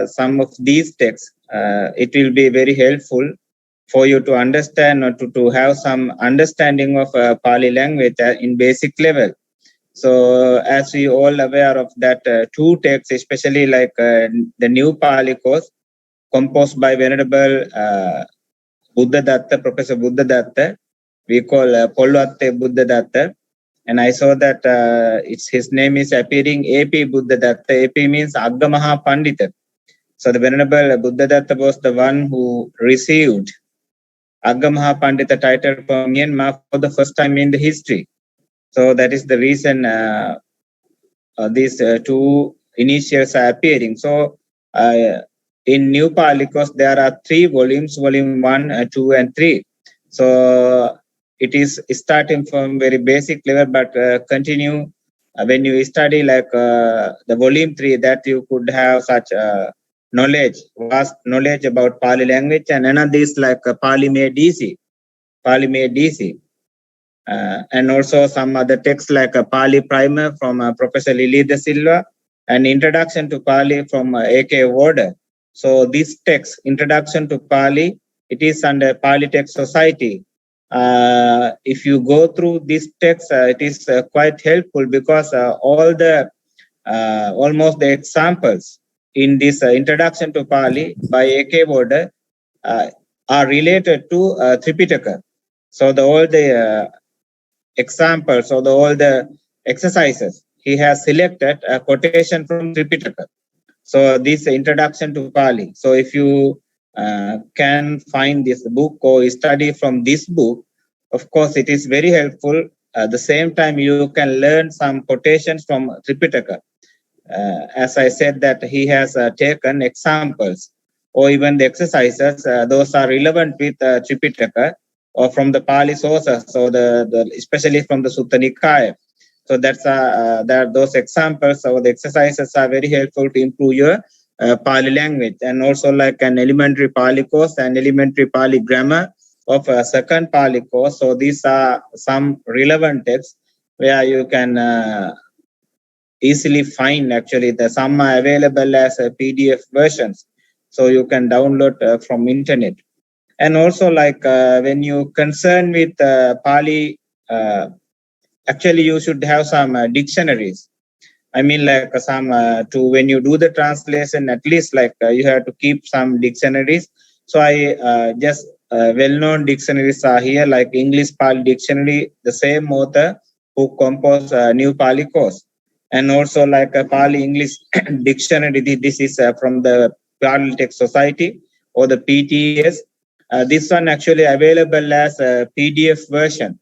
some of these texts, it will be very helpful for you to understand or to have some understanding of Pali language in basic level. So as we all aware of that two texts, especially like the new Pali course composed by Venerable Buddhadatta, Professor Buddhadatta, we call Polwatte Buddhadatta. And I saw that his name is appearing AP Buddhadatta. AP means Aggamaha Pandita. So the Venerable Buddhadatta was the one who received Aggamaha Pandita title from Myanmar for the first time in the history. So that is the reason these two initials are appearing. So in New Pali course, there are 3 volumes, volume 1, 2, and 3. So it is starting from very basic level, but continue when you study like the volume 3, that you could have such knowledge, vast knowledge about Pali language. And another is like Pali made easy, Pali made easy. And also some other texts like a Pali primer from Professor Lily De Silva and introduction to Pali from A.K. Warder. So this text, Introduction to Pali, it is under Pali Text Society. If you go through this text, it is quite helpful because all the almost the examples in this Introduction to Pali by A.K. Warder are related to Tripitaka. So all the examples or all the exercises, he has selected a quotation from Tripitaka. So this Introduction to Pali. So if you can find this book or study from this book, of course it is very helpful. At the same time, you can learn some quotations from Tripitaka. As I said that he has taken examples or even the exercises, those are relevant with Tripitaka or from the Pali sources, so especially from the Sutta Nikaya. So that's those examples or the exercises are very helpful to improve your Pali language, and also like an elementary Pali course and elementary Pali grammar of a second Pali course. So these are some relevant texts where you can easily find. Actually, some are available as PDF versions, so you can download from internet. And also like when you concern with Pali, actually you should have some dictionaries. I mean like some to when you do the translation, at least like you have to keep some dictionaries. So I just well-known dictionaries are here, like English Pali Dictionary, the same author who composed New Pali course. And also like a Pali English Dictionary, this is from the Pali Text Society or the PTS. This one actually available as a PDF version.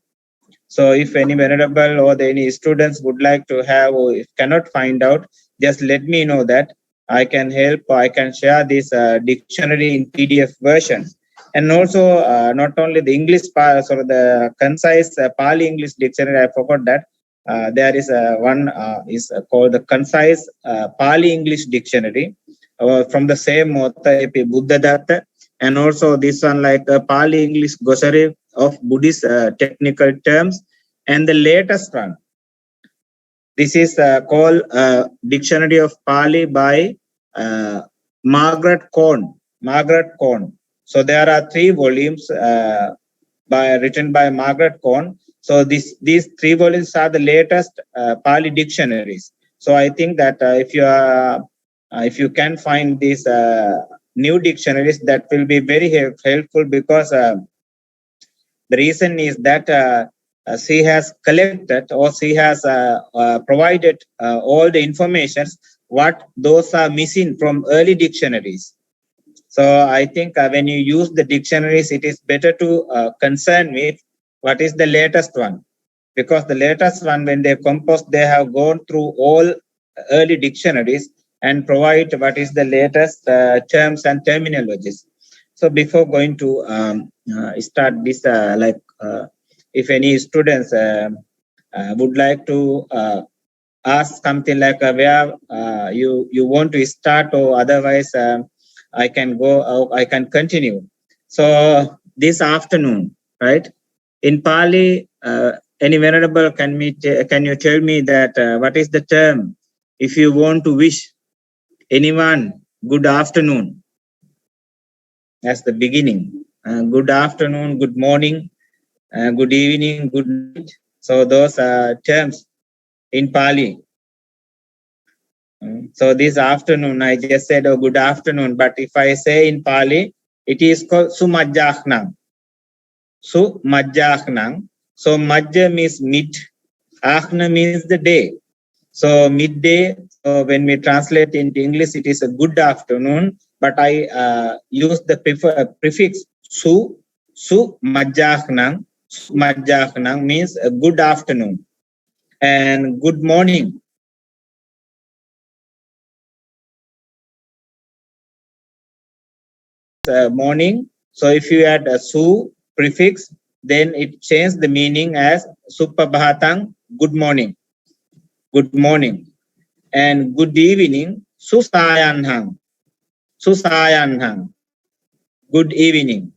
So if any venerable or any students would like to have or if cannot find out, just let me know that I can help. I can share this dictionary in PDF version. And also not only the English part, so the concise Pali English Dictionary, I forgot that. There is one is called the concise Pali English Dictionary from the same author, A.P. Buddhadatta. And also this one like Pali English Glossary of Buddhist technical terms. And the latest one, this is called Dictionary of Pali by Margaret Cohn. So there are 3 volumes written by Margaret Cohn. So these 3 volumes are the latest Pali dictionaries. So I think that if you can find these new dictionaries, that will be very helpful, because the reason is that she has collected or she has provided all the information what those are missing from early dictionaries. So I think when you use the dictionaries, it is better to concern with what is the latest one, because the latest one, when they compose, they have gone through all early dictionaries and provide what is the latest terms and terminologies. So before going to start this, if any students would like to ask something like where you want to start, or otherwise I can go, I can continue. So this afternoon, right, in Pali, any venerable, can you tell me that what is the term if you want to wish anyone good afternoon as the beginning. Good afternoon, good morning, good evening, good night. So those are terms in Pāli. So this afternoon, I just said, oh, good afternoon. But if I say in Pāli, it is called Sumajjahnang. Sumajjahnang. So Majja means mid, Ahna means the day. So midday, so when we translate into English, it is a good afternoon, but I use the prefix su majjahnang. Majjahnang means a good afternoon, and good morning. Morning. So if you add a su prefix, then it changes the meaning as supabhatang, good morning. Good morning. And good evening, susayanhang. Susayanhang. Good evening.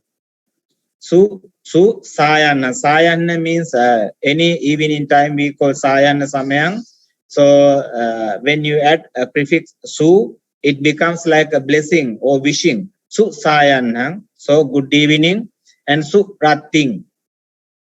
Sayana. Sayana means any evening time we call Sayana Samayang. So when you add a prefix su, it becomes like a blessing or wishing. Su Sayana. So good evening. And su Rating.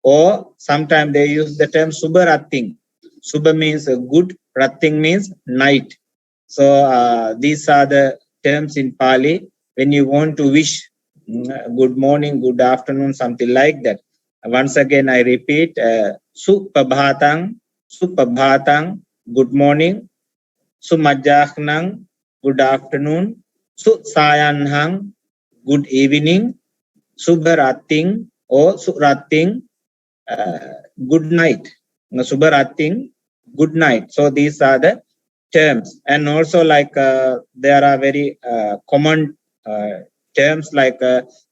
Or sometimes they use the term Subha Rating. Subha means good, Rating means night. So these are the terms in Pāli when you want to wish good morning, good afternoon, something like that. Once again, I repeat, Supabhatang, Supabhatang, good morning, Sumajjahnang, good afternoon, Sayanhang, good evening, Subharating or Surating, good night. Subharating, good night. So these are the terms. And also like there are very common terms like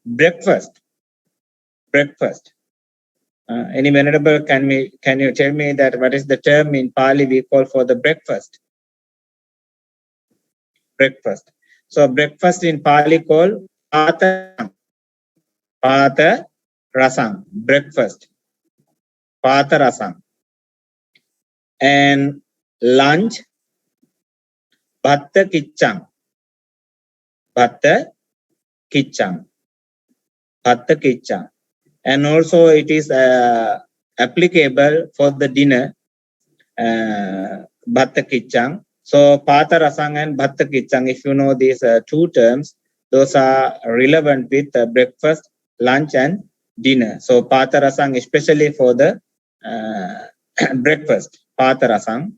breakfast. Breakfast. Any venerable, can you tell me that what is the term in Pāli we call for the breakfast? Breakfast. So breakfast in Pāli called Pāta Rasang. Breakfast. Pāta Rasang. And lunch, Bhatta Kichang. Bhatta Kichang. Bhatta Kichang. And also it is applicable for the dinner, Bhatta Kichang. So Pāta Rasang and Bhatta Kichang, if you know these two terms, those are relevant with breakfast, lunch and dinner. So Pāta Rasang especially for the breakfast, Pāta Rasang.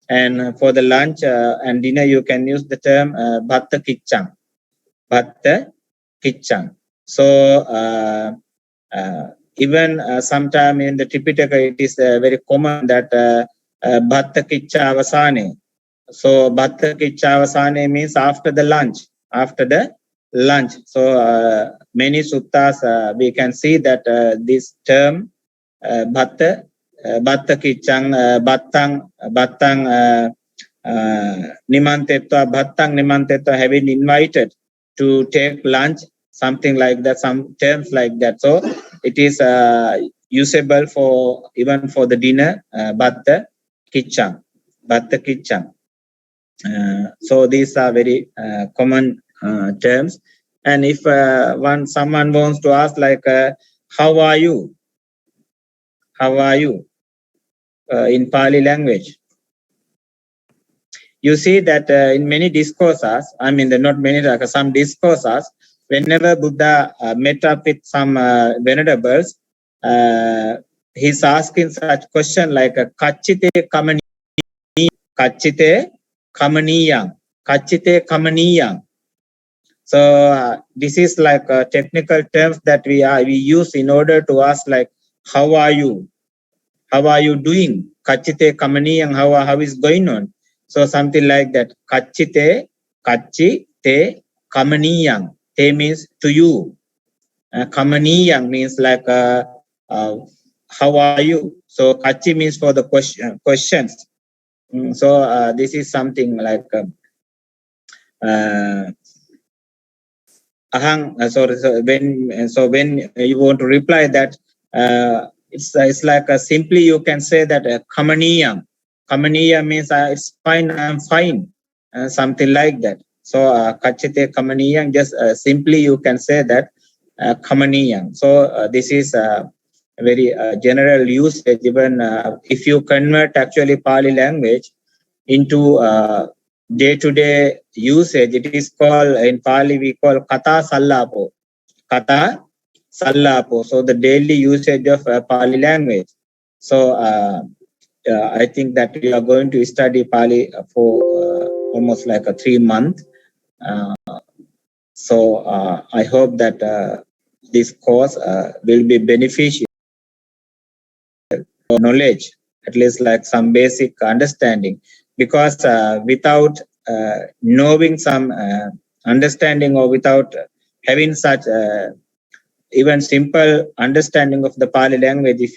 And for the lunch and dinner, you can use the term Bhatta Kichang. Bhatta Kichang. So even sometime in the Tripitaka, it is very common that Bhatta Kicha Avasane. So Bhatta Kicha Avasane means after the lunch. After the lunch. So many suttas we can see that this term Bhatta Kichang Bhattang Nimantetwa Bhattang Nimantetwa having invited to take lunch, something like that, some terms like that. So it is usable for even for the dinner, Bhatta Kichang. Bhatta Kichang. So these are very common terms. And if someone wants to ask like, how are you? How are you? In Pāli language. You see that in many discourses, I mean, not many, like some discourses, whenever Buddha met up with some venerables, he's asking such question like Kachite Kamaniyang. Kachite Kamaniyang. So this is like technical terms that we use in order to ask like, how are you? How are you doing? Kachite Kamaniyang, how is going on? So something like that. Kachite Kamaniyang. Te means to you. Kamaniyang means like how are you? So Kachi means for the questions. So this is something like ahang. So when you want to reply that, it's like simply you can say that Kamaniyang. Kamaniya means it's fine, I'm fine, something like that. So Kachite Kamaniyang, just simply you can say that Kamaniyang. So this is a very general usage. Even if you convert actually Pāli language into day-to-day usage, it is called, in Pāli we call Kata Sallapo. Kata Sallapo. So the daily usage of Pāli language. So I think that we are going to study Pāli for almost like a 3 month. So I hope that this course will be beneficial for knowledge, at least like some basic understanding, because without knowing some understanding, or without having such even simple understanding of the Pāli language, if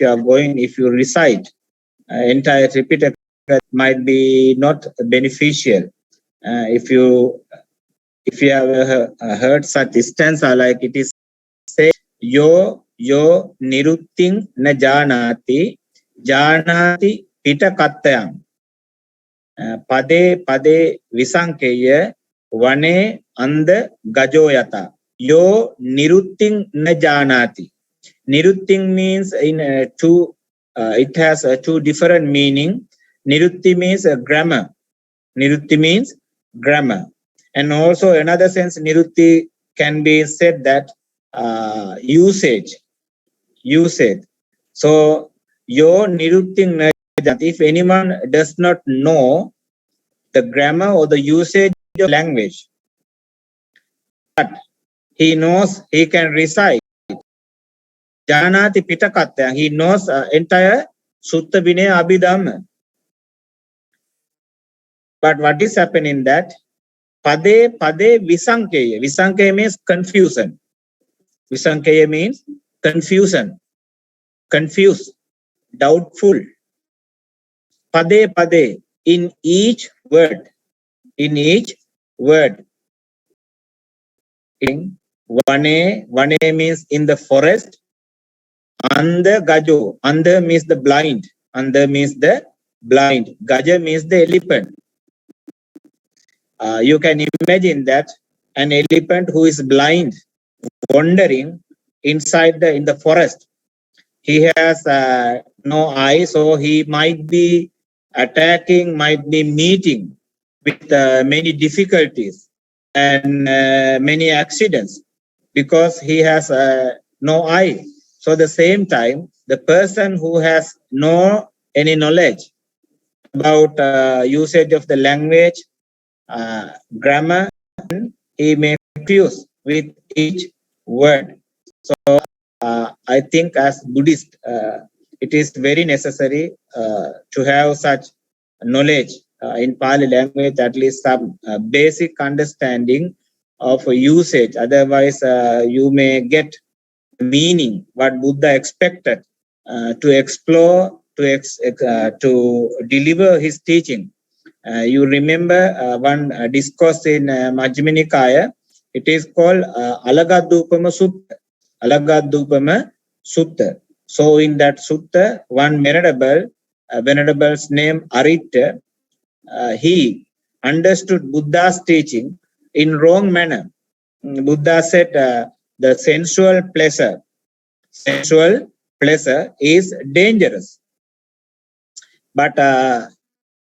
you recite entire repeated, might be not beneficial. If you have heard such stanza, like it is say, yo nirutting na janati pita kattayam pade visankeya vane and gajo yata. Yo nirutting na janati. Nirutting means in it has two different meaning. Nirutti means grammar. Nirutti means grammar. And also another sense, Nirutti can be said that usage. So yo nirutting na janati. If anyone does not know the grammar or the usage of language, but he knows, he can recite Janati Pitakatya, he knows entire Sutta Vinaya Abhidhamma. But what is happening that Pade Visankeya. Visankeya means confusion. Visankeya means confusion, confused, doubtful. Pade in each word. In Vane means in the forest. Anda gajo. Anda means the blind. Gaja means the elephant. You can imagine that an elephant who is blind, wandering inside in the forest. He has no eye, so he might be attacking, might be meeting with many difficulties and many accidents, because he has no eye. So at the same time, the person who has no any knowledge about usage of the language, grammar, he may confuse with each word. So I think as Buddhist, it is very necessary to have such knowledge in Pāli language, at least some basic understanding of usage. Otherwise, you may get meaning what Buddha expected to explore, to deliver his teaching. You remember one discourse in Majjhima Nikaya. It is called Alagadupama Sutta. Alagadupama Sutta. So in that sutta, one venerable's name Aritta, he understood Buddha's teaching in wrong manner. Buddha said the sensual pleasure is dangerous. But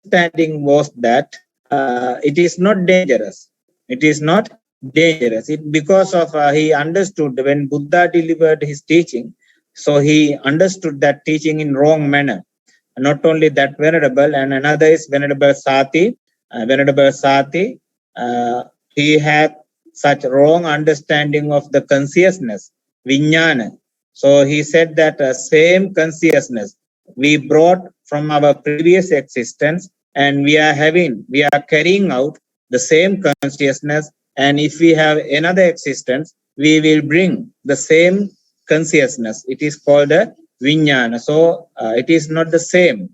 understanding was that it is not dangerous. Because of he understood when Buddha delivered his teaching, so he understood that teaching in wrong manner. Not only that venerable, and another is Venerable Sati. He had such wrong understanding of the consciousness, vijnana. So he said that same consciousness we brought from our previous existence, and we are carrying out the same consciousness, and if we have another existence, we will bring the same consciousness. It is called a vijnana. So it is not the same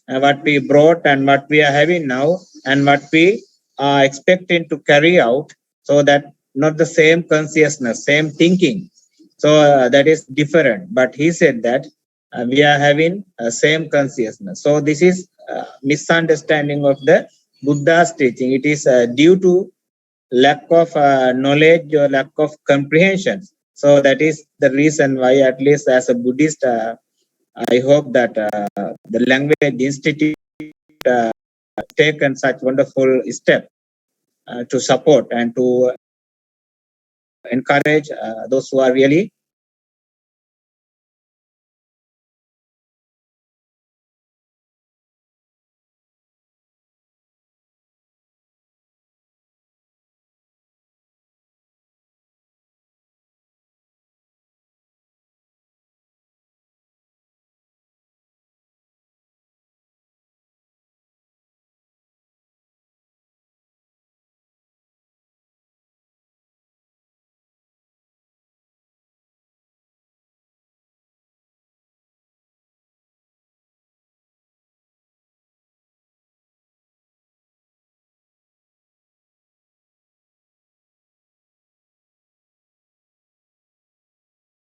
what we brought and what we are having now and what we are expecting to carry out. So that not the same consciousness, same thinking. So that is different. But he said that we are having same consciousness. So this is misunderstanding of the Buddha's teaching. It is due to lack of knowledge or lack of comprehension. So that is the reason why, at least as a Buddhist, I hope that the Language Institute taken such wonderful step to support and to encourage those who are really